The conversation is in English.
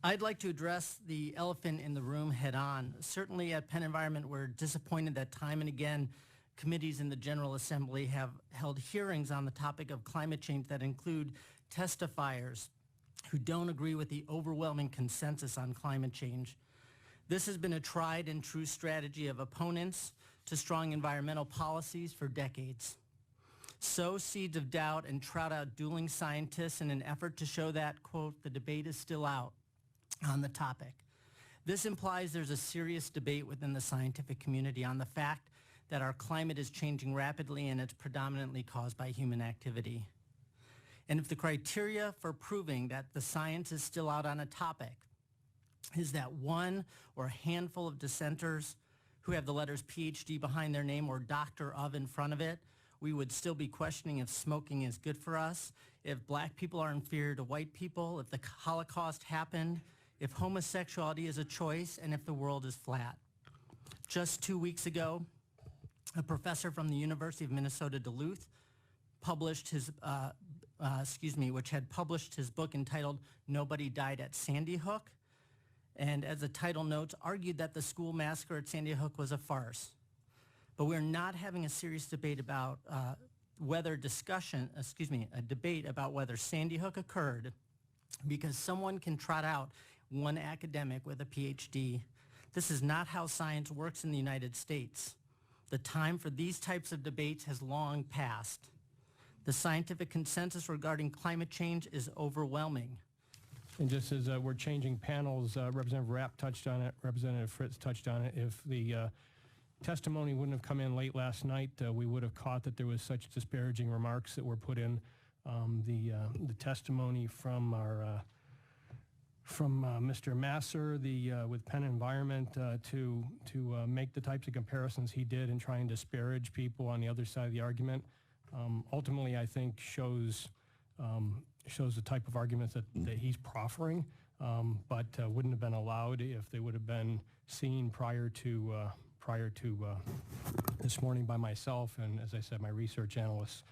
I'd like to address the elephant in the room head on. Certainly at Penn Environment, we're disappointed that time and again, committees in the General Assembly have held hearings on the topic of climate change that include testifiers who don't agree with the overwhelming consensus on climate change. This has been a tried and true strategy of opponents to strong environmental policies for decades. Sow seeds of doubt and trot out dueling scientists in an effort to show that, quote, the debate is still out on the topic. This implies there's a serious debate within the scientific community on the fact that our climate is changing rapidly and it's predominantly caused by human activity. And if the criteria for proving that the science is still out on a topic is that one or a handful of dissenters who have the letters PhD behind their name or doctor of in front of it, we would still be questioning if smoking is good for us, if black people are inferior to white people, if the Holocaust happened, if homosexuality is a choice, and if the world is flat. Just 2 weeks ago, a professor from the University of Minnesota Duluth published his, which had published his book entitled Nobody Died at Sandy Hook, and as the title notes, argued that the school massacre at Sandy Hook was a farce. But we're not having a serious debate about a debate about whether Sandy Hook occurred because someone can trot out one academic with a PhD. This is not how science works in the United States. The time for these types of debates has long passed. The scientific consensus regarding climate change is overwhelming. And just as we're changing panels, Representative Rapp touched on it, Representative Fritz touched on it. If the testimony wouldn't have come in late last night, we would have caught that there was such disparaging remarks that were put in. The testimony from our Mr. Masser, with Penn Environment, to make the types of comparisons he did and try and disparage people on the other side of the argument, ultimately I think shows the type of arguments that he's proffering, but wouldn't have been allowed if they would have been seen prior to this morning by myself and, as I said, my research analysts